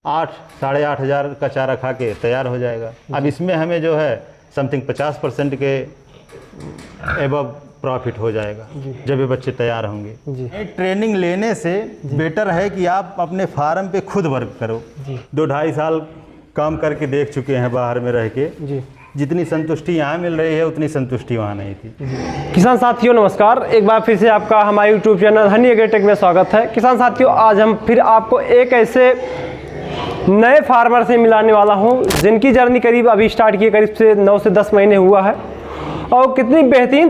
8 साढ़े 8 हज़ार का चारा खा के तैयार हो जाएगा। अब इसमें हमें जो है समथिंग 50% के एबव प्रॉफिट हो जाएगा जब ये बच्चे तैयार होंगे। ट्रेनिंग लेने से बेटर है कि आप अपने फार्म पे खुद वर्क करो। 2-2.5 साल काम करके देख चुके हैं बाहर में रह के, जितनी संतुष्टि यहाँ मिल रही है उतनी संतुष्टि वहाँ नहीं थी। किसान साथियों नमस्कार, एक बार फिर से आपका हमारे यूट्यूब चैनल हनी एग्रीटेक में स्वागत है। किसान साथियों, आज हम फिर आपको एक ऐसे नए फार्मर से मिलाने वाला हूँ जिनकी जर्नी करीब अभी स्टार्ट किए करीब से 9 से 10 महीने हुआ है और कितनी बेहतरीन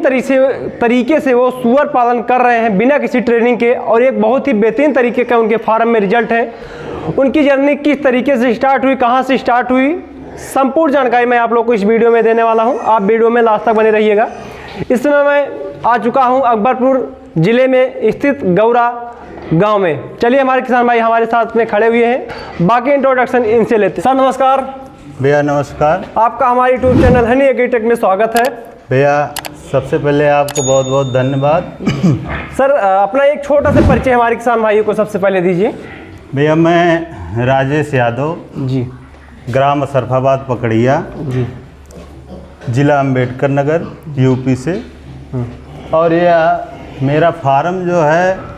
तरीके से वो सूअर पालन कर रहे हैं बिना किसी ट्रेनिंग के, और एक बहुत ही बेहतरीन तरीके का उनके फार्म में रिजल्ट है। उनकी जर्नी किस तरीके से स्टार्ट हुई, कहाँ से स्टार्ट हुई, संपूर्ण जानकारी मैं आप लोग को इस वीडियो में देने वाला हूं। आप वीडियो में लास्ट तक बने रहिएगा। इस समय मैं आ चुका हूं अकबरपुर जिले में स्थित गौरा गांव में। चलिए, हमारे किसान भाई हमारे साथ में खड़े हुए हैं, बाकी इंट्रोडक्शन इनसे लेते हैं। सर नमस्कार। भैया नमस्कार। आपका हमारे यूट्यूब चैनल हनी एग्रीटेक में स्वागत है। भैया सबसे पहले आपको बहुत बहुत धन्यवाद। सर अपना एक छोटा सा परिचय हमारे किसान भाइयों को सबसे पहले दीजिए। भैया मैं राजेश यादव जी, ग्राम सरफाबाद पकड़िया जी, जिला अम्बेडकर नगर यूपी से, और ये मेरा फार्म जो है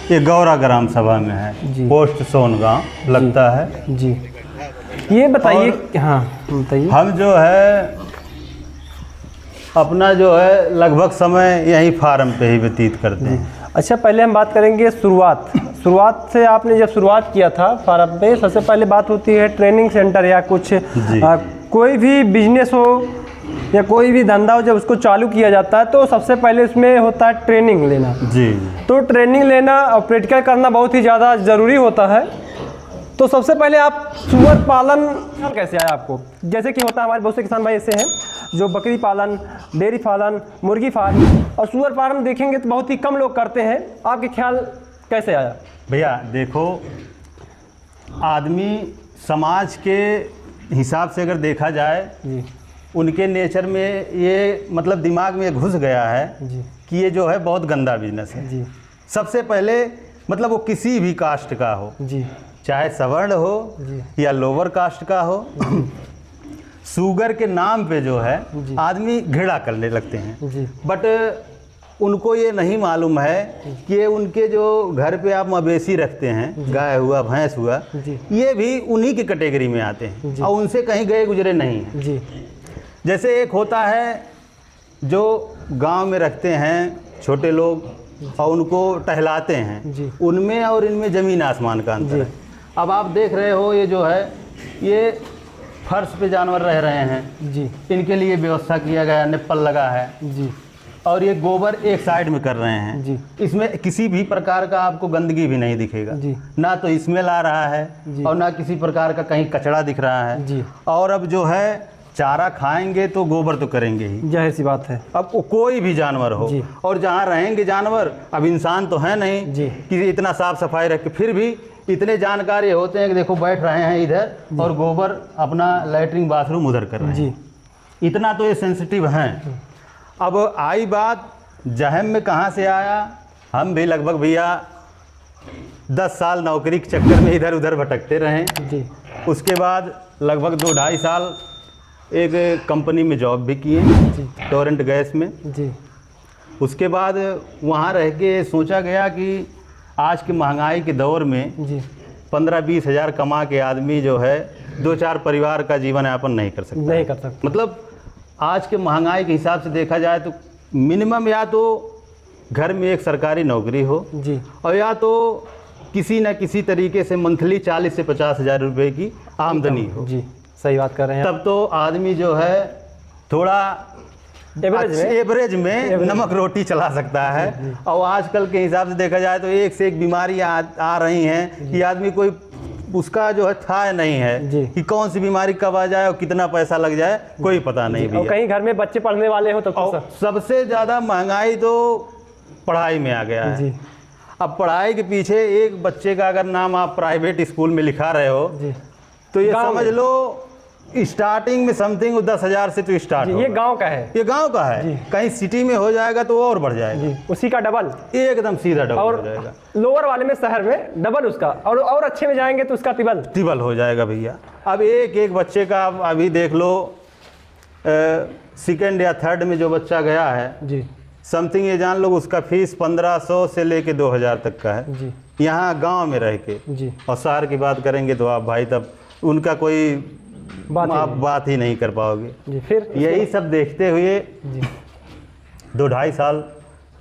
ये गौरा ग्राम सभा में है, पोस्ट सोनगांव लगता है जी। ये बताइए, हाँ बताइए। हम जो है अपना जो है लगभग समय यही फार्म पे ही व्यतीत करते हैं। अच्छा, पहले हम बात करेंगे शुरुआत से। आपने जब शुरुआत किया था फार्म पे, सबसे पहले बात होती है ट्रेनिंग सेंटर या कुछ कोई भी बिजनेस हो या कोई भी धंधा हो, जब उसको चालू किया जाता है तो सबसे पहले उसमें होता है ट्रेनिंग लेना। जी। तो ट्रेनिंग लेना और प्रैक्टिकल करना बहुत ही ज़्यादा ज़रूरी होता है। तो सबसे पहले आप सूअर पालन कैसे आया आपको? जैसे कि होता है हमारे बहुत से किसान भाई ऐसे हैं जो बकरी पालन, डेयरी पालन, मुर्गी फार्म और सूअर फार्म देखेंगे तो बहुत ही कम लोग करते हैं। आपके ख्याल कैसे आया? भैया देखो, आदमी समाज के हिसाब से अगर देखा जाए जी, उनके नेचर में ये मतलब दिमाग में घुस गया है जी, कि ये जो है बहुत गंदा बिजनेस है। जी, सबसे पहले मतलब वो किसी भी कास्ट का हो, जी, चाहे सवर्ण हो या लोअर कास्ट का हो, शुगर के नाम पे जो है आदमी घृणा करने लगते हैं। बट उनको ये नहीं मालूम है कि ये उनके जो घर पे आप मवेशी रखते हैं, गाय हुआ, भैंस हुआ, ये भी उन्हीं की कैटेगरी में आते हैं और उनसे कहीं गए गुजरे नहीं हैं। जी। जैसे एक होता है जो गांव में रखते हैं छोटे लोग और उनको टहलाते हैं, उनमें और इनमें ज़मीन आसमान का अंतर है। अब आप देख रहे हो ये जो है ये फर्श पे जानवर रह रहे हैं जी, इनके लिए व्यवस्था किया गया, निप्पल लगा है जी, और ये गोबर एक साइड में कर रहे हैं जी। इसमें किसी भी प्रकार का आपको गंदगी भी नहीं दिखेगा जी, ना तो स्मेल आ रहा है और ना किसी प्रकार का कहीं कचरा दिख रहा है जी। और अब जो है चारा खाएंगे तो गोबर तो करेंगे ही, जाहिर सी बात है। अब कोई भी जानवर हो, और जहाँ रहेंगे जानवर, अब इंसान तो है नहीं जी कि इतना साफ सफाई रख के, फिर भी इतने जानकारी होते हैं कि देखो बैठ रहे हैं इधर और गोबर अपना लैट्रिन बाथरूम उधर कर रहे हैं जी। इतना तो ये सेंसिटिव हैं। अब आई बात जहम में कहाँ से आया, हम भी लगभग भैया 10 साल नौकरी के चक्कर में इधर उधर भटकते रहे जी। उसके बाद लगभग 2-2.5 साल एक कंपनी में जॉब भी किए टोरेंट गैस में जी। उसके बाद वहाँ रह के सोचा गया कि आज की महंगाई के दौर में 15-20 हज़ार कमा के आदमी जो है 2-4 परिवार का जीवन यापन नहीं कर सकता। मतलब आज के महंगाई के हिसाब से देखा जाए तो मिनिमम या तो घर में एक सरकारी नौकरी हो जी, और या तो किसी न किसी तरीके से मंथली 40 से 50 हज़ार रुपये की आमदनी हो जी। सही बात कर रहे हैं। तब तो आदमी जो है थोड़ा एवरेज में नमक रोटी चला सकता है। और आजकल के हिसाब से देखा जाए तो एक से एक बीमारियां आ रही हैं कि आदमी कोई उसका जो है था नहीं है कि कौन सी बीमारी कब आ जाए और कितना पैसा लग जाए, कोई पता नहीं भी। और कहीं घर में बच्चे पढ़ने वाले हो तो सबसे ज़्यादा महंगाई तो पढ़ाई में आ गया है। अब पढ़ाई के पीछे एक बच्चे का अगर नाम आप प्राइवेट स्कूल में लिखा रहे हो तो ये समझ लो स्टार्टिंग में समथिंग 10,000 से तो स्टार्ट ये गांव का है, ये गांव का है। कहीं सिटी में हो जाएगा तो और बढ़ जाएगा जी, उसी का डबल, एकदम सीधा डबल और हो जाएगा। लोअर वाले में शहर में डबल उसका, और अच्छे में जाएंगे तो उसका तिबल हो जाएगा भैया। अब एक एक बच्चे का आप अभी देख लो, सेकंड या थर्ड में जो बच्चा गया है जी, समथिंग ये जान लो उसका फीस 1500 से लेके 2000 तक का है जी, यहाँ गांव में रह के जी। और शहर की बात करेंगे तो आप भाई तब उनका कोई आप बात ही नहीं कर पाओगे जी। फिर यही सब देखते हुए जी 2-2.5 साल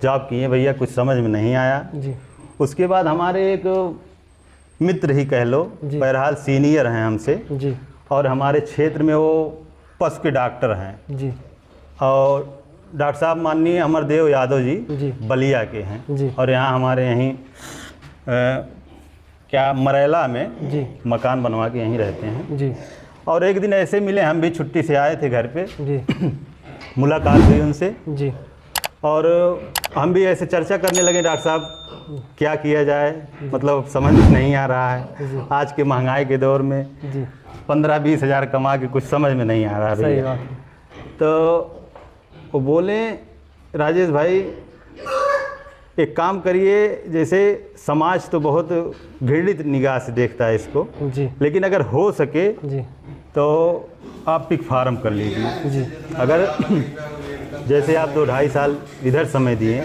जॉब किए भैया, कुछ समझ में नहीं आया जी। उसके बाद हमारे एक मित्र ही कह लो, बहरहाल सीनियर हैं हमसे जी, और हमारे क्षेत्र में वो पशु के डॉक्टर हैं जी, और डॉक्टर साहब माननीय अमरदेव यादव जी जी बलिया के हैं जी, और यहाँ हमारे यहीं क्या मरेला में जी मकान बनवा के यहीं रहते हैं जी। और एक दिन ऐसे मिले, हम भी छुट्टी से आए थे घर पे, जी मुलाकात हुई उनसे जी, और हम भी ऐसे चर्चा करने लगे डॉक्टर साहब क्या किया जाए, मतलब समझ नहीं आ रहा है आज के महंगाई के दौर में जी। 15-20 हज़ार कमा के कुछ समझ में नहीं आ रहा सही भैया। बात है। तो वो बोले राजेश भाई एक काम करिए, जैसे समाज तो बहुत घृणित निगाह से देखता है इसको जी, लेकिन अगर हो सके जी, तो आप पिक फार्म कर लीजिए। जी, अगर जैसे आप 2-2.5 साल इधर समय दिए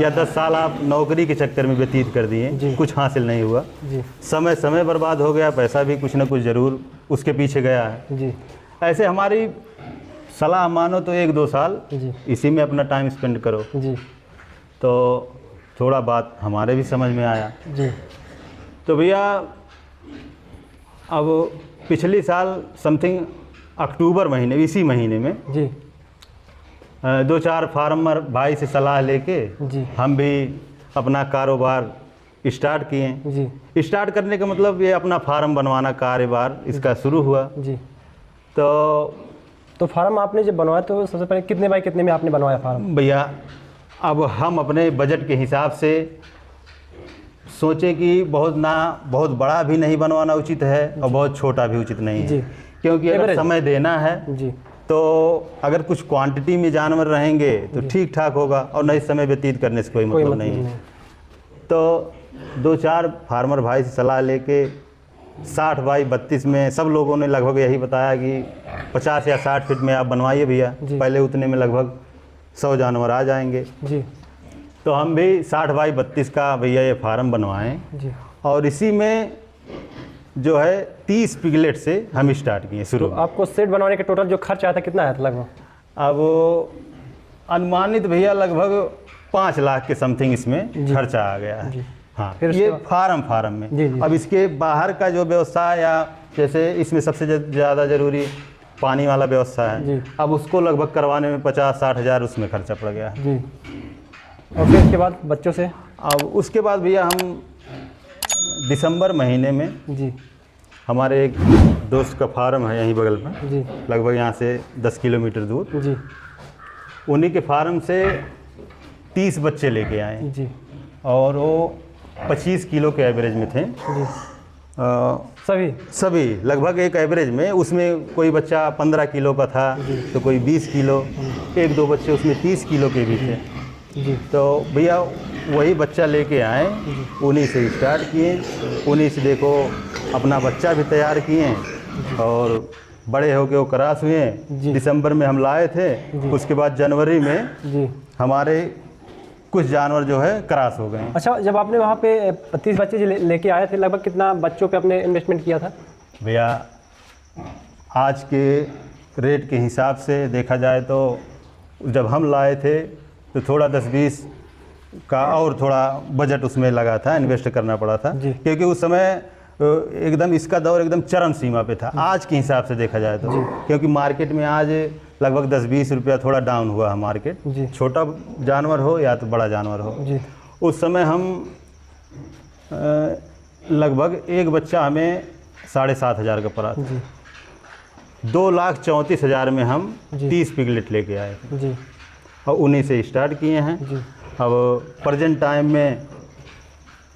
या 10 साल आप नौकरी के चक्कर में व्यतीत कर दिए, कुछ हासिल नहीं हुआ, जी, समय बर्बाद हो गया, पैसा भी कुछ ना कुछ ज़रूर उसके पीछे गया है। जी, ऐसे हमारी सलाह मानो तो 1-2 साल जी, इसी में अपना टाइम स्पेंड करो। जी, तो थोड़ा बात हमारे भी समझ में आया। जी, तो भैया अब पिछले साल समथिंग अक्टूबर महीने, इसी महीने में जी, 2-4 फार्मर भाई से सलाह लेके जी, हम भी अपना कारोबार स्टार्ट किए। जी, स्टार्ट करने का मतलब ये अपना फार्म बनवाना कारोबार इसका शुरू हुआ। जी। तो फार्म आपने जब बनवाया तो सबसे पहले कितने बाई कितने में आपने बनवाया फार्म? भैया अब हम अपने बजट के हिसाब से सोचे कि बहुत बड़ा भी नहीं बनवाना उचित है और बहुत छोटा भी उचित नहीं है, क्योंकि अगर समय देना है जी, तो अगर कुछ क्वांटिटी में जानवर रहेंगे तो ठीक ठाक होगा और नहीं समय व्यतीत करने से कोई मतलब नहीं है। तो 2-4 फार्मर भाई से सलाह लेके 60 बाई 32 में सब लोगों ने लगभग यही बताया कि 50 या 60 फीट में आप बनवाइए भैया, पहले उतने में लगभग 100 जानवर आ जाएंगे जी। तो हम भी 60 बाई 32 का भैया ये फार्म बनवाएं जी। और इसी में जो है 30 पिगलेट से हम स्टार्ट किए शुरू। तो आपको सेट बनवाने का टोटल जो खर्च आया था कितना आया था लगभग? अब अनुमानित भैया लगभग 5 लाख के समथिंग इसमें खर्चा आ गया है। हाँ, फिर ये फार्म में। जी, जी। अब इसके बाहर का जो व्यवस्था या जैसे इसमें सबसे ज़्यादा ज़रूरी पानी वाला व्यवस्था है, अब उसको लगभग करवाने में 50-60 हज़ार उसमें खर्चा पड़ गया है जी। और फिर उसके बाद बच्चों से? अब उसके बाद भैया हम दिसंबर महीने में जी, हमारे एक दोस्त का फार्म है यहीं बगल में जी, लगभग यहाँ से 10 किलोमीटर दूर, जी, उन्हीं के फार्म से 30 बच्चे लेके आए जी, और वो 25 किलो के एवरेज में थे जी। सभी लगभग एक एवरेज में, उसमें कोई बच्चा 15 किलो का था तो कोई 20 किलो, 1-2 बच्चे उसमें 30 किलो के भी थे जी। तो भैया वही बच्चा लेके आए, उन्हीं से स्टार्ट किए, उन्हीं से देखो अपना बच्चा भी तैयार किए और बड़े होके वो क्रॉस हुए। दिसंबर में हम लाए थे, उसके बाद जनवरी में जी हमारे कुछ जानवर जो है क्रॉस हो गए। अच्छा, जब आपने वहाँ पे 30 बच्चे लेके आए थे, लगभग कितना बच्चों पे आपने इन्वेस्टमेंट किया था? भैया आज के रेट के हिसाब से देखा जाए तो जब हम लाए थे तो थोड़ा 10-20 का और थोड़ा बजट उसमें लगा था, इन्वेस्ट करना पड़ा था, क्योंकि उस समय एकदम इसका दौर एकदम चरम सीमा पे था आज के हिसाब से देखा जाए तो, क्योंकि मार्केट में आज लगभग 10-20 रुपया थोड़ा डाउन हुआ है मार्केट, छोटा जानवर हो या तो बड़ा जानवर हो। उस समय हम लगभग एक बच्चा हमें 7,500 का पड़ा था। 2,34,000 में हम 30 पिगलेट लेके आए थे और उन्हीं से स्टार्ट किए हैं। अब प्रेजेंट टाइम में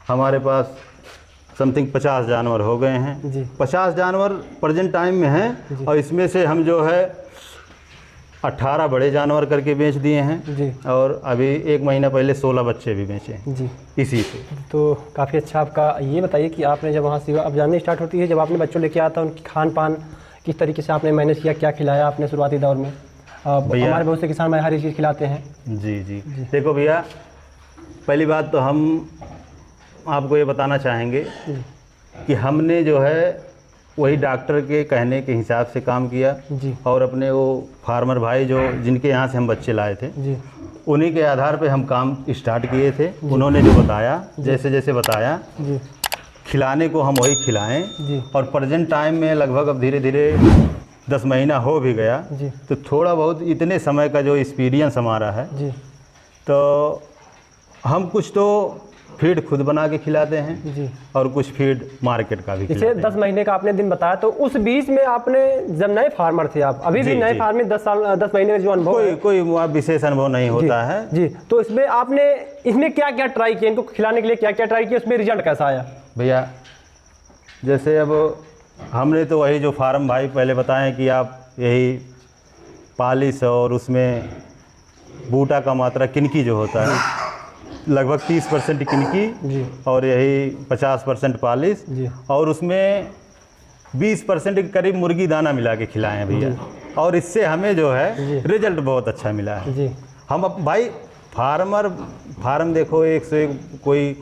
हमारे पास समथिंग 50 जानवर हो गए हैं जी। 50 जानवर प्रेजेंट टाइम में हैं और इसमें से हम जो है 18 बड़े जानवर करके बेच दिए हैं जी। और अभी 1 महीना पहले 16 बच्चे भी बेचे हैं जी। इसी से। तो काफ़ी अच्छा आपका। ये बताइए कि आपने जब वहाँ से अब जानने स्टार्ट होती है, जब आपने बच्चों लेके आया था, उनकी खान पान किस तरीके से आपने मैनेज किया, क्या खिलाया आपने शुरुआती दौर में? हमारे बहुत से किसान भाई हर एक चीज़ खिलाते हैं। जी जी देखो भैया, पहली बात तो हम आपको ये बताना चाहेंगे कि हमने जो है वही डॉक्टर के कहने के हिसाब से काम किया जी। और अपने वो फार्मर भाई जो जिनके यहाँ से हम बच्चे लाए थे जी। उन्हीं के आधार पे हम काम स्टार्ट किए थे। उन्होंने जो बताया, जैसे जैसे बताया जी। खिलाने को हम वही खिलाएं जी। और प्रेजेंट टाइम में लगभग अब धीरे धीरे 10 महीना हो भी गया जी। तो थोड़ा बहुत इतने समय का जो एक्सपीरियंस हमारा है जी। तो हम कुछ तो फीड खुद बना के खिलाते हैं जी। और कुछ फीड मार्केट का भी जैसे खिलाते 10 महीने का आपने दिन बताया, तो उस बीच में आपने जब नए फार्मर थे आप, अभी भी जी, नए जी। फार्मर 10 महीने का जो अनुभव है, कोई विशेष अनुभव नहीं होता है जी, तो इसमें आपने इसमें क्या क्या ट्राई किया, इनको खिलाने के लिए क्या क्या ट्राई किया, उसमें रिजल्ट कैसा आया? भैया जैसे अब हमने तो वही जो फार्म भाई पहले बताएं कि आप यही पालिश और उसमें बूटा का मात्रा किनकी जो होता है लगभग 30% किनकी जी। और यही 50% पालिश जी। और उसमें 20% के करीब मुर्गी दाना मिला के खिलाएं भैया, और इससे हमें जो है रिजल्ट बहुत अच्छा मिला है जी। हम अब भाई फार्म देखो 1 से कोई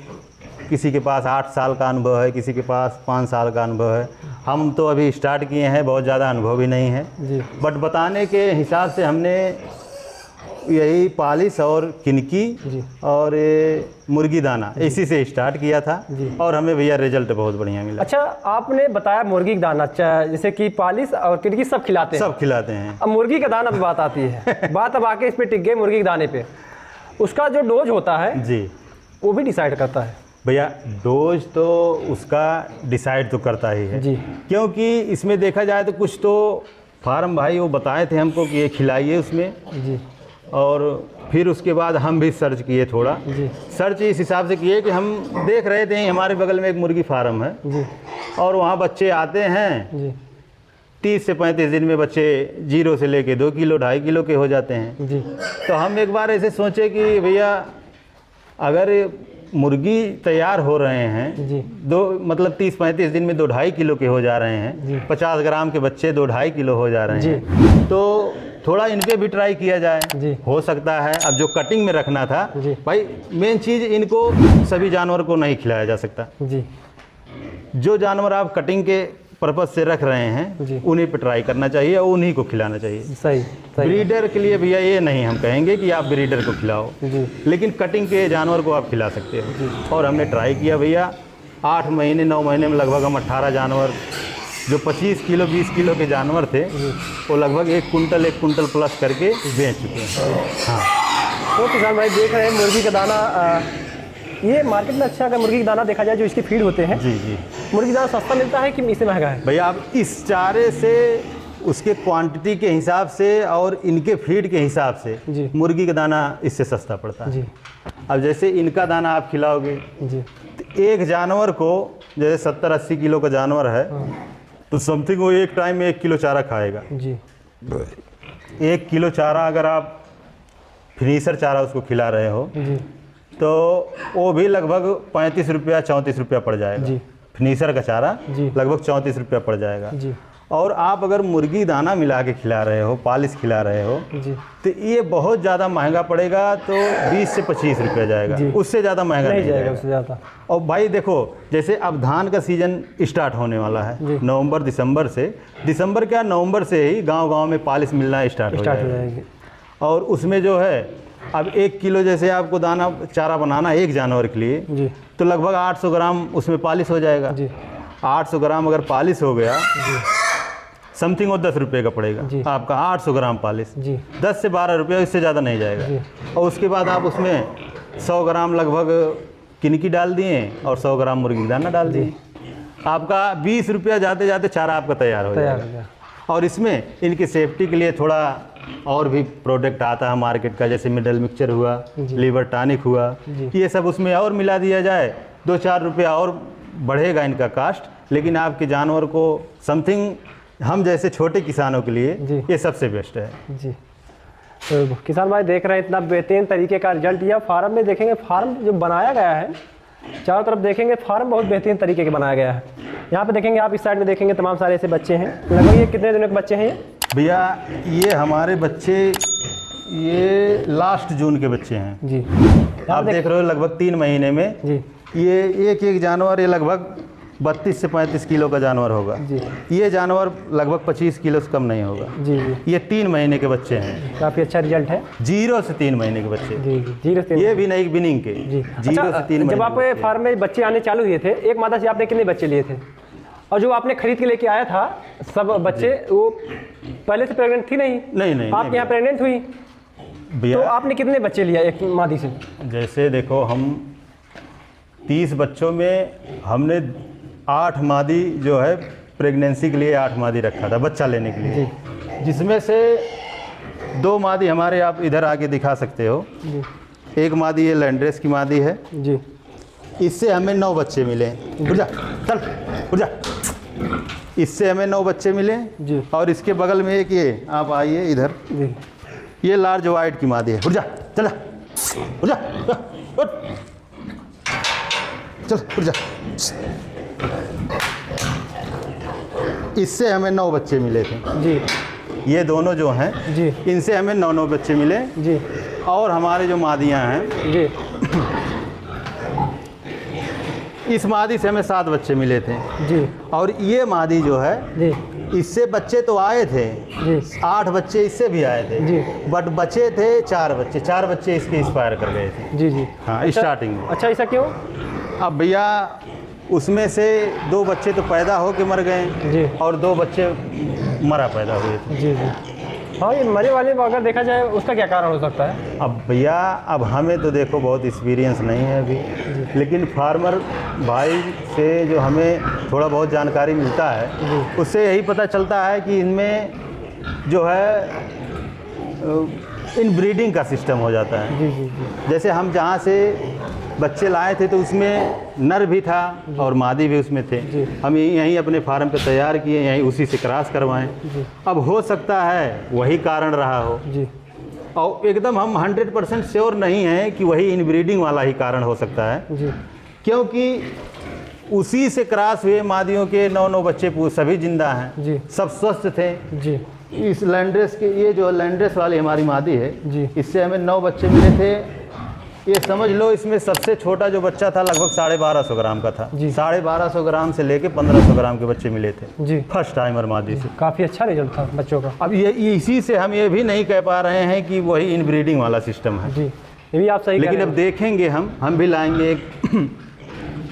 किसी के पास 8 साल का अनुभव है, किसी के पास 5 साल का अनुभव है। हम तो अभी स्टार्ट किए हैं, बहुत ज़्यादा अनुभव भी नहीं है जी। बट बताने के हिसाब से हमने यही पालिश और किनकी जी। और ये मुर्गी दाना इसी से स्टार्ट किया था और हमें भैया रिजल्ट बहुत बढ़िया मिला। अच्छा, आपने बताया मुर्गी का दाना, जैसे कि पालिश और किनकी सब खिलाते हैं? सब खिलाते हैं। अब मुर्गी का दाना पे बात आती है बात अब आके इस पे टिक गई मुर्गी के दाने पे। उसका जो डोज होता है जी वो भी डिसाइड करता है भैया, डोज तो उसका डिसाइड तो करता ही है जी। क्योंकि इसमें देखा जाए तो कुछ तो फार्म भाई वो बताए थे हमको कि ये खिलाइए उसमें जी। और फिर उसके बाद हम भी सर्च किए थोड़ा जी। सर्च इस हिसाब से किए कि हम देख रहे थे हमारे बगल में एक मुर्गी फार्म है जी। और वहाँ बच्चे आते हैं जी। 30 से 35 दिन में बच्चे 0 से लेके 2 किलो 2.5 किलो के हो जाते हैं। जी। तो हम एक बार ऐसे सोचे कि भैया अगर मुर्गी तैयार हो रहे हैं जी। मतलब 30-35 दिन में 2-2.5 किलो के हो जा रहे हैं, 50 ग्राम के बच्चे 2-2.5 किलो हो जा रहे हैं, तो थोड़ा इन पे भी ट्राई किया जाए जी। हो सकता है। अब जो कटिंग में रखना था जी। भाई, मेन चीज़ इनको सभी जानवर को नहीं खिलाया जा सकता। जी। जो जानवर आप कटिंग के पर्पज से रख रहे जी। हैं उन्हीं पे ट्राई करना चाहिए और उन्हीं को खिलाना चाहिए। सही। ब्रीडर के लिए भैया ये नहीं हम कहेंगे कि आप ब्रीडर को खिलाओ, जी। लेकिन कटिंग के जानवर को आप खिला सकते हो। और हमने ट्राई किया भैया, 8 महीने 9 महीने में लगभग हम 18 जानवर, जो 25 किलो 20 किलो के जानवर थे वो लगभग 1 कुंटल प्लस करके बेच चुके हैं। हाँ, तो किसान भाई देख रहे हैं मुर्गी का दाना, ये मार्केट में अच्छा अगर मुर्गी का दाना देखा जाए जो इसकी फीड होते हैं, जी जी, मुर्गी दाना सस्ता मिलता है कि इससे महंगा है? भैया आप इस चारे से उसके क्वांटिटी के हिसाब से और इनके फीड के हिसाब से जी। मुर्गी का दाना इससे सस्ता पड़ता है। जी। अब जैसे इनका दाना आप खिलाओगे जी। तो एक जानवर को, जैसे 70-80 किलो का जानवर है तो समथिंग वो एक टाइम में 1 किलो चारा खाएगा। जी। 1 किलो चारा अगर आप फिनिशर चारा उसको खिला रहे हो जी। तो वो भी लगभग 35 रुपया 34 रुपया पड़ जाएगा। जी। फिनिशर का चारा जी। लगभग 34 रुपया पड़ जाएगा। जी। और आप अगर मुर्गी दाना मिला के खिला रहे हो, पालिश खिला रहे हो, जी। तो ये बहुत ज़्यादा महंगा पड़ेगा, तो 20 से 25 रुपया जाएगा, उससे ज़्यादा महंगा नहीं जाएगा उससे ज़्यादा। और भाई देखो, जैसे अब धान का सीजन स्टार्ट होने वाला है नवंबर दिसंबर से, नवंबर से ही गांव-गांव में पालिश मिलना स्टार्ट हो जाएगी। और उसमें जो है अब 1 किलो जैसे आपको दाना चारा बनाना है एक जानवर के लिए जी। तो लगभग 800 ग्राम उसमें पालिश हो जाएगा। जी। 800 ग्राम अगर पालिश हो गया समथिंग वो 10 रुपये का पड़ेगा आपका 800 ग्राम पालिश। जी। 10 से 12 रुपये, इससे ज़्यादा नहीं जाएगा। और उसके बाद आप उसमें 100 ग्राम लगभग किनकी डाल दिए और 100 ग्राम मुर्गी दाना डाल दिए, आपका 20 रुपया जाते जाते चारा आपका तैयार हो जाएगा। और इसमें इनकी सेफ्टी के लिए थोड़ा और भी प्रोडक्ट आता है मार्केट का, जैसे मिडल मिक्सचर हुआ, लीवर टॉनिक हुआ, ये सब उसमें और मिला दिया जाए, 2-4 रुपया और बढ़ेगा इनका कास्ट, लेकिन आपके जानवर को समथिंग हम जैसे छोटे किसानों के लिए ये सबसे बेस्ट है जी। तो किसान भाई देख रहे हैं इतना बेहतरीन तरीके का रिजल्ट दिया। फार्म में देखेंगे, फार्म जो बनाया गया है चारों तरफ देखेंगे, फार्म बहुत बेहतरीन तरीके के बनाया गया है। यहाँ पे देखेंगे आप, इस साइड में देखेंगे तमाम सारे ऐसे बच्चे हैं। लगभग ये कितने दिनों के बच्चे हैं भैया? ये हमारे बच्चे ये लास्ट जून के बच्चे हैं जी। आप देख रहे हो लगभग 3 महीने में जी। ये एक जानवर ये लगभग 32 से 35 किलो का जानवर होगा जी। ये जानवर लगभग 25 किलो से कम नहीं होगा जी जी। ये 3 महीने के बच्चे हैं। काफ़ी अच्छा रिजल्ट है। 0 से 3 महीने के बच्चे जी जी। 0 से 3 ये भी नहीं बिनिंग के जी। 0 से 3 महीने। जब आप फार्म में बच्चे आने चालू हुए थे, एक मादा से आपने कितने बच्चे लिए थे? और जो आपने खरीद के लेके आया था सब बच्चे, वो पहले से प्रेग्नेंट थी? नहीं। आप यहाँ प्रेग्नेंट हुई तो आपने कितने बच्चे लिया एक मादी से? जैसे देखो, हम 30 बच्चों में हमने 8 मादी जो है प्रेगनेंसी के लिए 8 मादी रखा था बच्चा लेने के लिए, जिसमें से 2 मादी हमारे आप इधर आके दिखा सकते हो जी। एक मादी ये लैंड्रेस की मादी है जी। इससे हमें 9 बच्चे मिले। उठ जा, चल उठ जा। इससे हमें 9 बच्चे मिले जी। और इसके बगल में एक ये, आप आइए इधर जी। ये लार्ज वाइट की मादी है। उठ जा, चल उठ जा, उठ चल उठ जा। इससे हमें 9 बच्चे मिले थे जी। ये दोनों जो हैं जी। इनसे हमें 9 बच्चे मिले जी। और हमारे जो मादियां हैं जी। इस मादी से हमें 7 बच्चे मिले थे जी। और ये मादी जो है जी। इससे बच्चे तो आए थे जी। 8 बच्चे इससे भी आए थे जी। बट बचे थे 4 बच्चे इसके एक्सपायर कर गए थे। जी जी। हाँ स्टार्टिंग में। अच्छा, ऐसा क्यों? अब भैया उसमें से 2 बच्चे तो पैदा हो के मर गए जी। और 2 बच्चे मरा पैदा हुए थे। जी जी। हाँ, ये मरे वाले अगर देखा जाए उसका क्या कारण हो सकता है? अब भैया अब हमें तो देखो बहुत एक्सपीरियंस नहीं है अभी, लेकिन फार्मर भाई से जो हमें थोड़ा बहुत जानकारी मिलता है उससे यही पता चलता है कि इनमें जो है इन ब्रीडिंग का सिस्टम हो जाता है। जी जी जी। जैसे हम जहाँ से बच्चे लाए थे तो उसमें नर भी था और मादी भी उसमें थे। हम यहीं अपने फार्म पे तैयार किए, यहीं उसी से क्रॉस करवाएं। अब हो सकता है वही कारण रहा हो जी। और एकदम हम 100% श्योर नहीं हैं कि वही इनब्रीडिंग वाला ही कारण हो सकता है जी। क्योंकि उसी से क्रॉस हुए मादियों के 9 बच्चे सभी जिंदा हैं जी। सब स्वस्थ थे जी। इस लैंड्रेस के, ये जो लैंड्रेस वाली हमारी मादी है जी। इससे हमें 9 बच्चे मिले थे। ये समझ लो इसमें सबसे छोटा जो बच्चा था लगभग 1250 ग्राम का था। 1250 ग्राम से लेके 1500 ग्राम के बच्चे मिले थे जी। फर्स्ट टाइमर मादी से। काफ़ी अच्छा रिजल्ट था बच्चों का। अब ये इसी से हम ये भी नहीं कह पा रहे हैं कि वही इनब्रीडिंग वाला सिस्टम है जी, ये भी आप सही लेकिन अब देखेंगे, हम भी लाएंगे एक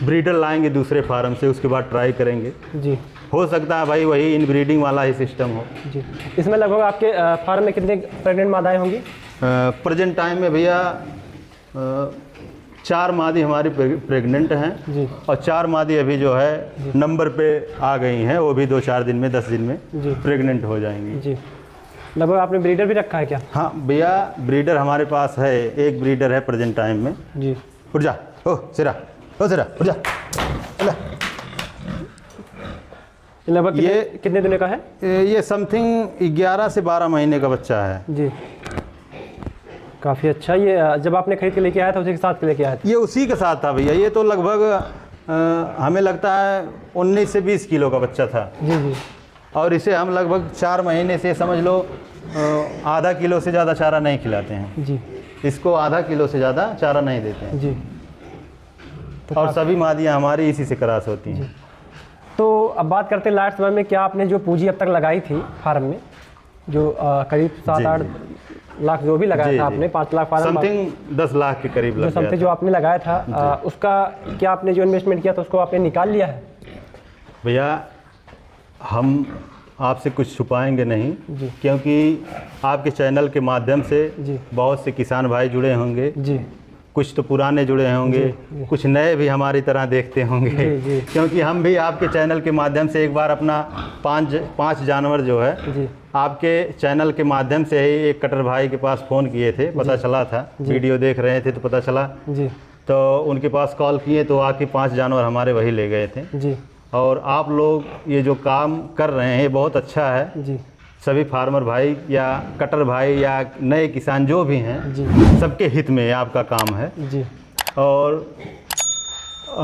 ब्रीडर लाएंगे दूसरे फार्म से, उसके बाद ट्राई करेंगे। जी। हो सकता है भाई वही इनब्रीडिंग वाला ही सिस्टम हो। जी। इसमें लगभग आपके फार्म में कितने प्रेग्नेंट मादाएं होंगी? प्रेजेंट टाइम में भैया 4 मादी हमारी प्रेग्नेंट हैं जी। और 4 मादी अभी जो है नंबर पे आ गई हैं, वो भी 2-4 दिन में 10 दिन में प्रेग्नेंट हो जाएंगी। जी। लगभग आपने ब्रीडर भी रखा है क्या? हाँ भैया, ब्रीडर हमारे पास है, एक ब्रीडर है प्रेजेंट टाइम में। जी। उठ जा, ओ सिरा उठ जा। लगभग ये कितने दिनों का है? ये समथिंग 11 से 12 महीने का बच्चा है। जी। काफ़ी अच्छा। ये जब आपने खरीद के लेके आया था उसी के साथ लेके आया था? ये उसी के साथ था भैया। ये तो लगभग हमें लगता है 19 से 20 किलो का बच्चा था। जी जी। और इसे हम लगभग 4 महीने से समझ लो आधा किलो से ज़्यादा चारा नहीं खिलाते हैं। जी। इसको आधा किलो से ज़्यादा चारा नहीं देते हैं। जी। तो और सभी मादियाँ हमारी इसी से क्रॉस होती हैं। तो अब बात करते हैं लास्ट समय में, क्या आपने जो पूंजी अब तक लगाई थी फार्म में, जो करीब 7-8 लाख जो भी लगाया था आपने, 5 लाख फार्म समथिंग 10 लाख के करीब लग गया था। जो आपने लगाया था उसका क्या आपने जो इन्वेस्टमेंट किया था उसको आपने निकाल लिया है? भैया हम आपसे कुछ छुपाएंगे नहीं क्योंकि आपके चैनल के माध्यम से बहुत से किसान भाई जुड़े होंगे जी। कुछ तो पुराने जुड़े होंगे, कुछ नए भी हमारी तरह देखते होंगे जी। क्योंकि हम भी आपके चैनल के माध्यम से एक बार अपना 5 जानवर जो है आपके चैनल के माध्यम से ही एक कटर भाई के पास फ़ोन किए थे, पता चला था, वीडियो देख रहे थे तो पता चला तो उनके पास कॉल किए तो आके 5 जानवर हमारे वही ले गए थे जी। और आप लोग ये जो काम कर रहे हैं ये बहुत अच्छा है जी। सभी फार्मर भाई या कटर भाई या नए किसान जो भी हैं जी। सबके हित में आपका काम है। जी। और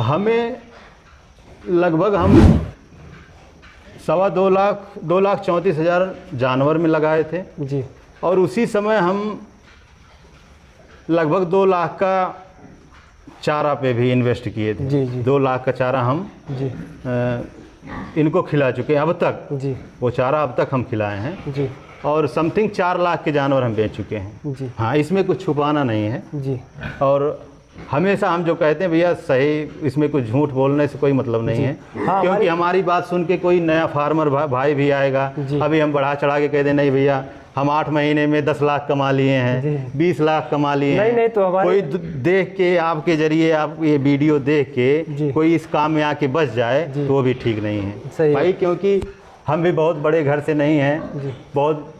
हमें लगभग हम 2,34,000 जानवर में लगाए थे जी। और उसी समय हम लगभग 2 लाख का चारा पे भी इन्वेस्ट किए थे। जी। जी। 2 लाख का चारा हम जी। इनको खिला चुके हैं अब तक। जी। वो चारा अब तक हम खिलाए हैं जी। और समथिंग 4 लाख के जानवर हम बेच चुके हैं। जी। हाँ, इसमें कुछ छुपाना नहीं है। जी। और हमेशा हम जो कहते हैं भैया सही, इसमें कुछ झूठ बोलने से कोई मतलब नहीं है। हाँ, क्योंकि हमारी बात सुन के कोई नया फार्मर भाई भी आएगा, अभी हम बढ़ा चढ़ा के कह दें नहीं भैया हम 8 महीने में 10 लाख कमा लिए हैं, 20 लाख कमा लिए हैं। नहीं तो कोई देख के आपके जरिए आप ये वीडियो देख के कोई इस काम में आके बच जाए तो वो भी ठीक नहीं है भाई, क्योंकि हम भी बहुत बड़े घर से नहीं हैं, बहुत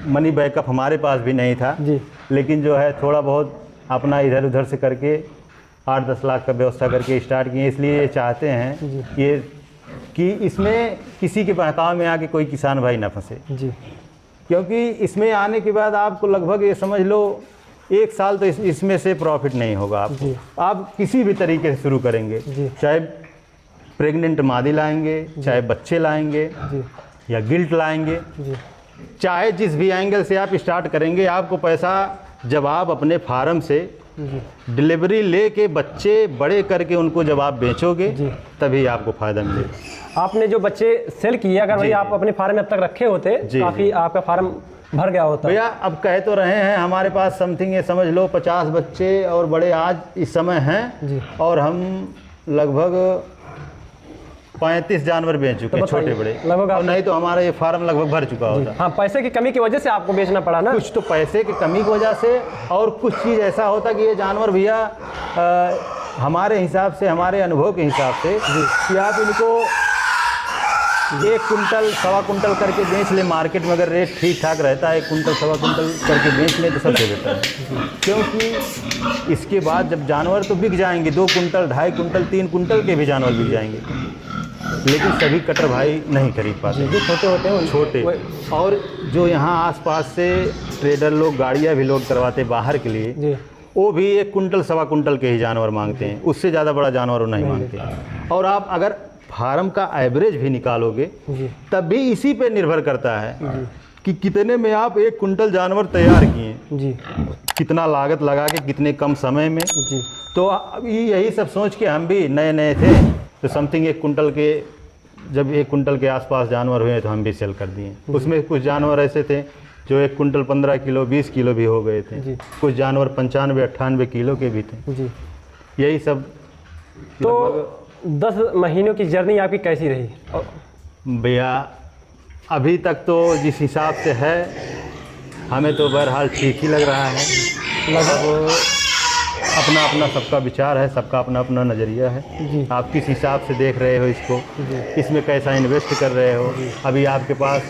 मनी बैकअप हमारे पास भी नहीं था जी। लेकिन जो है थोड़ा बहुत अपना इधर उधर से करके 8-10 लाख का व्यवस्था करके स्टार्ट किए। इसलिए ये चाहते हैं ये कि इसमें किसी के बहकाव में आके कोई किसान भाई ना फंसे जी। क्योंकि इसमें आने के बाद आपको लगभग ये समझ लो 1 साल तो इसमें से प्रॉफिट नहीं होगा आपको। आप किसी भी तरीके से शुरू करेंगे, चाहे प्रेग्नेंट मादी लाएंगे, चाहे बच्चे लाएंगे या गिल्ट लाएंगे, चाहे जिस भी एंगल से आप स्टार्ट करेंगे, आपको पैसा जब आप अपने फार्म से डिलीवरी लेके बच्चे बड़े करके उनको जब आप बेचोगे तभी आपको फ़ायदा मिलेगा। आपने जो बच्चे सेल किए, अगर भाई आप अपने फार्म में अब तक रखे होते काफ़ी आपका फार्म भर गया होता। भैया अब कह तो रहे हैं हमारे पास समथिंग ये समझ लो 50 बच्चे और बड़े आज इस समय हैं और हम लगभग 35 जानवर बेच चुके हैं, छोटे बड़े लगभग। अब नहीं तो हमारा ये फार्म लगभग भर चुका होता। हाँ, पैसे की कमी की वजह से आपको बेचना पड़ा ना? कुछ तो पैसे की कमी की वजह से और कुछ चीज़ ऐसा होता कि ये जानवर भैया हमारे हिसाब से, हमारे अनुभव के हिसाब से कि आप इनको 1 कुंटल 1.25 कुंटल करके बेच ले मार्केट में, अगर रेट ठीक ठाक रहता है 1 कुंटल 1.25 कुंटल करके बेच ले तो सबसे बेहतर है। क्योंकि इसके बाद जब जानवर तो बिक जाएंगे, 2 कुंटल 2.5 कुंटल 3 कुंटल के भी जानवर बिक जाएंगे, लेकिन सभी कटर भाई नहीं खरीद पाते, जो छोटे होते हैं छोटे। और जो यहाँ आसपास से ट्रेडर लोग गाड़ियाँ भी लोड करवाते बाहर के लिए, वो भी 1 कुंटल 1.25 कुंटल के ही जानवर मांगते हैं, उससे ज़्यादा बड़ा जानवर वो नहीं मांगते। और आप अगर फार्म का एवरेज भी निकालोगे तब भी इसी पे निर्भर करता है कि कितने में आप 1 कुंटल जानवर तैयार किए, कितना लागत लगा के कितने कम समय में। तो यही सब सोच के हम भी नए नए थे तो समथिंग 1 कुंटल के, जब 1 कुंटल के आसपास जानवर हुए तो हम भी सेल कर दिए। उसमें कुछ जानवर ऐसे थे जो 1 कुंटल 15 किलो 20 किलो भी हो गए थे, कुछ जानवर 95-98 किलो के भी थे। यही सब। तो 10 महीनों की जर्नी आपकी कैसी रही? भैया अभी तक तो जिस हिसाब से है हमें तो बहरहाल ठीक ही लग रहा है। लगभग अपना अपना सबका विचार है, सबका अपना अपना नज़रिया है। आप किस हिसाब से देख रहे हो इसको, इसमें कैसा इन्वेस्ट कर रहे हो। अभी आपके पास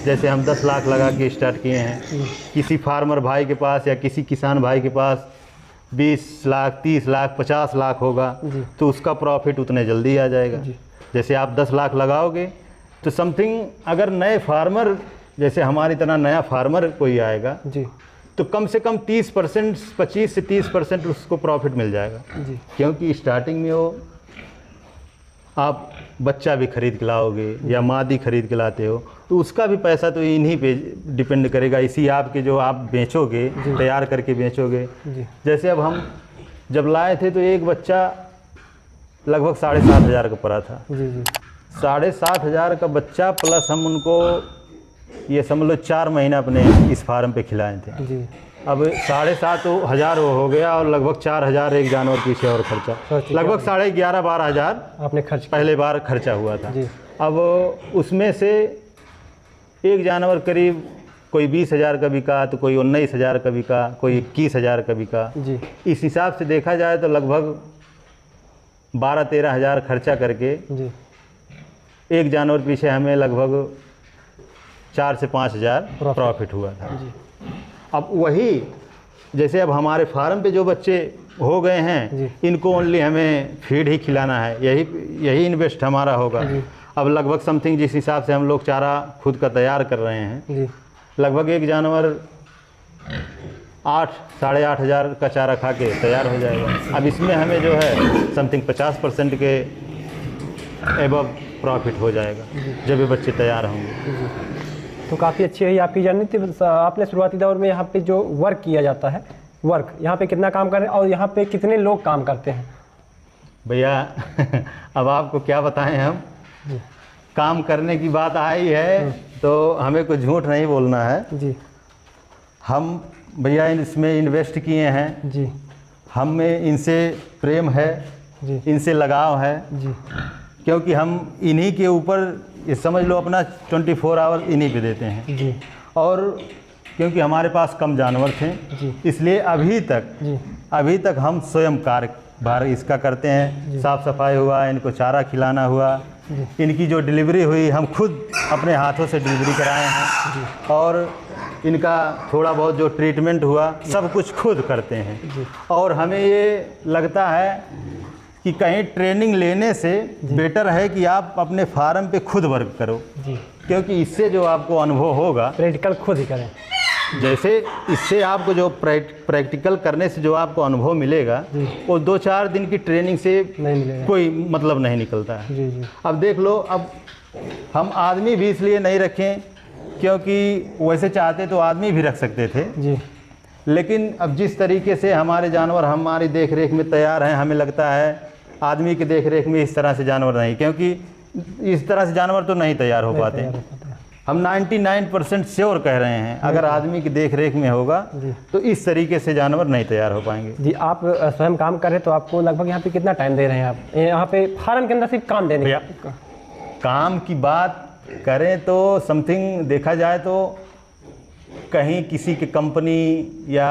जैसे हम 10 लाख लगा के स्टार्ट किए हैं, किसी फार्मर भाई के पास या किसी किसान भाई के पास 20 लाख 30 लाख 50 लाख होगा तो उसका प्रॉफिट उतने जल्दी आ जाएगा। जैसे आप 10 लाख लगाओगे तो समथिंग अगर नए फार्मर जैसे हमारी तरह नया फार्मर कोई आएगा तो कम से कम 30% 25 से 30% उसको प्रॉफिट मिल जाएगा। क्योंकि स्टार्टिंग में वो आप बच्चा भी खरीद के लाओगे या मादी खरीद के लाते हो तो उसका भी पैसा तो इन्हीं पे डिपेंड करेगा, इसी आपके जो आप बेचोगे तैयार करके बेचोगे। जैसे अब हम जब लाए थे तो एक बच्चा लगभग 7,500 का पड़ा था। 7,500 का बच्चा प्लस हम उनको ये समझ लो 4 महीना अपने इस फार्म पे खिलाए थे। अब 7,500 हो गया और लगभग 4,000 एक जानवर पीछे और खर्चा, लगभग 11,500-12,000 आपने खर्च पहले बार खर्चा हुआ था। अब उसमें से एक जानवर करीब कोई 20,000 का बिका तो कोई 19,000 का बिका, कोई 21,000 का बिका। इस हिसाब से देखा जाए तो लगभग 12-13,000 खर्चा करके एक जानवर पीछे हमें लगभग 4 से 5,000 प्रॉफिट हुआ था। अब वही जैसे अब हमारे फार्म पे जो बच्चे हो गए हैं, इनको ओनली हमें फीड ही खिलाना है, यही इन्वेस्ट हमारा होगा। अब लगभग समथिंग जिस हिसाब से हम लोग चारा खुद का तैयार कर रहे हैं, लगभग एक जानवर 8-8.5 हज़ार का चारा खा के तैयार हो जाएगा। अब इसमें हमें जो है समथिंग 50% के एबव प्रॉफिट हो जाएगा जब ये बच्चे तैयार होंगे। तो काफ़ी अच्छी है आपकी जर्नी थी। आपने शुरुआती दौर में यहाँ पे जो वर्क किया जाता है, वर्क यहाँ पे कितना काम करें और यहाँ पे कितने लोग काम करते हैं भैया? अब आपको क्या बताएं हम, काम करने की बात आई है तो हमें कुछ झूठ नहीं बोलना है जी। हम भैया इसमें इन्वेस्ट किए हैं जी, हमें इनसे प्रेम है जी, इनसे लगाव है जी, क्योंकि हम इन्हीं के ऊपर ये समझ लो अपना 24 आवर इन्हीं पे देते हैं जी। और क्योंकि हमारे पास कम जानवर थे जी, इसलिए अभी तक हम स्वयं कार्यभार इसका करते हैं। साफ़ सफाई हुआ, इनको चारा खिलाना हुआ, इनकी जो डिलीवरी हुई हम खुद अपने हाथों से डिलीवरी कराए हैं, और इनका थोड़ा बहुत जो ट्रीटमेंट हुआ सब कुछ खुद करते हैं। और हमें ये लगता है कि कहीं ट्रेनिंग लेने से बेटर है कि आप अपने फार्म पे खुद वर्क करो, क्योंकि इससे जो आपको अनुभव होगा प्रैक्टिकल खुद ही करें। जैसे इससे आपको जो प्रैक्टिकल करने से जो आपको अनुभव मिलेगा वो 2-4 दिन की ट्रेनिंग से नहीं मिलेगा, कोई मतलब नहीं निकलता है। जी, जी। अब देख लो, अब हम आदमी भी इसलिए नहीं रखें क्योंकि वैसे चाहते तो आदमी भी रख सकते थे जी, लेकिन अब जिस तरीके से हमारे जानवर हमारी देख रेख में तैयार हैं, हमें लगता है आदमी की देख रेख में इस तरह से जानवर नहीं, क्योंकि इस तरह से जानवर तो नहीं तैयार हो पाते। हम 99% श्योर कह रहे हैं अगर आदमी की देख रेख में होगा तो इस तरीके से जानवर नहीं तैयार हो पाएंगे। जी, आप स्वयं काम कर रहे तो आपको लगभग यहाँ पे कितना टाइम दे रहे हैं आप यहाँ पे फार्म के अंदर सिर्फ काम देने का? काम की बात करें तो समथिंग देखा जाए तो कहीं किसी की कंपनी या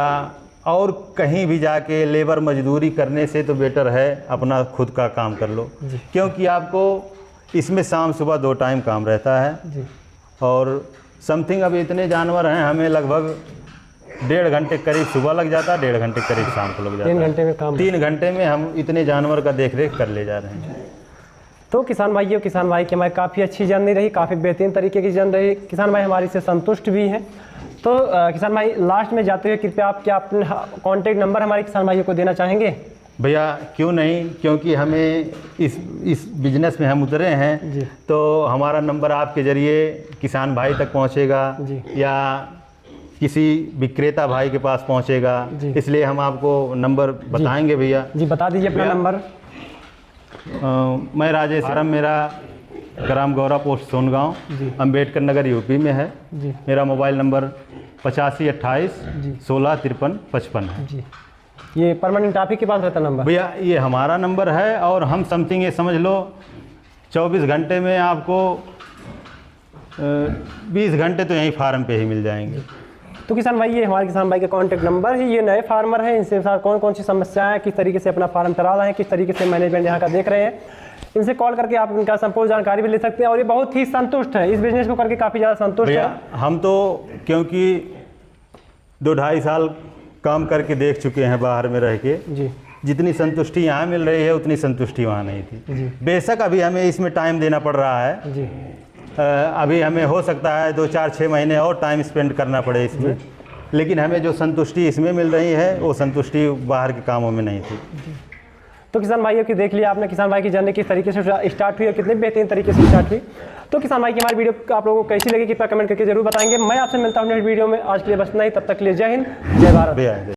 और कहीं भी जाके लेबर मजदूरी करने से तो बेटर है अपना खुद का काम कर लो, क्योंकि आपको इसमें शाम सुबह 2 टाइम काम रहता है जी। और समथिंग अब इतने जानवर हैं, हमें लगभग 1.5 घंटे करीब सुबह लग जाता है, 1.5 घंटे करीब शाम को लग जाता है। 3 घंटे में काम, 3 घंटे में हम इतने जानवर का देख रेख कर ले जा रहे हैं। तो किसान भाइयों, किसान भाई की हमारी काफ़ी अच्छी जर्नी रही, काफ़ी बेहतरीन तरीके की जर्नी रही। किसान भाई हमारी से संतुष्ट भी हैं। तो किसान भाई लास्ट में जाते हुए कृपया आप क्या अपने कॉन्टैक्ट नंबर हमारे किसान भाइयों को देना चाहेंगे? भैया क्यों नहीं, क्योंकि हमें इस बिजनेस में हम उतरे हैं तो हमारा नंबर आपके ज़रिए किसान भाई तक पहुंचेगा या किसी विक्रेता भाई के पास पहुंचेगा, इसलिए हम आपको नंबर बताएंगे भैया। जी, बता दीजिए अपना नंबर। मैं राजेश राम, मेरा ग्राम गौरा पोस्ट सोनगांव, अंबेडकर नगर यूपी में है। मेरा मोबाइल नंबर 8528 16 53 55 है। जी, ये परमानेंट आप ही के पास रहता नंबर? भैया ये हमारा नंबर है और हम समथिंग ये समझ लो 24 घंटे में आपको 20 घंटे तो यहीं फार्म पे ही मिल जाएंगे। तो किसान भाई ये हमारे किसान भाई के कॉन्टैक्ट नंबर है। ये नए फार्मर हैं, इनसे साथ कौन कौन सी समस्याएं हैं, किस तरीके से अपना फार्म चला रहे हैं, किस तरीके से मैनेजमेंट यहाँ का देख रहे हैं, इनसे कॉल करके आप इनका संपूर्ण जानकारी भी ले सकते हैं। और ये बहुत ही संतुष्ट है, इस बिजनेस को करके काफ़ी ज़्यादा संतुष्ट है। हम तो क्योंकि 2-2.5 साल काम करके देख चुके हैं बाहर में रह के, जितनी संतुष्टि यहाँ मिल रही है उतनी संतुष्टि वहाँ नहीं थी। बेशक अभी हमें इसमें टाइम देना पड़ रहा है, अभी हमें हो सकता है 2-4-6 महीने और टाइम स्पेंड करना पड़े इसमें, लेकिन हमें जो संतुष्टि इसमें मिल रही है वो संतुष्टि बाहर के कामों में नहीं थी। तो किसान भाइयों की देख लिया आपने किसान भाई की जर्नी किस तरीके से स्टार्ट हुई और कितने बेहतरीन तरीके से स्टार्ट हुई। तो किसान भाई की हमारी वीडियो आप लोगों को कैसी लगी कृपया कमेंट करके जरूर बताएंगे। मैं आपसे मिलता हूँ नेक्स्ट वीडियो में। आज के लिए बस इतना ही, तब तक के लिए जय हिंद, जय भारत।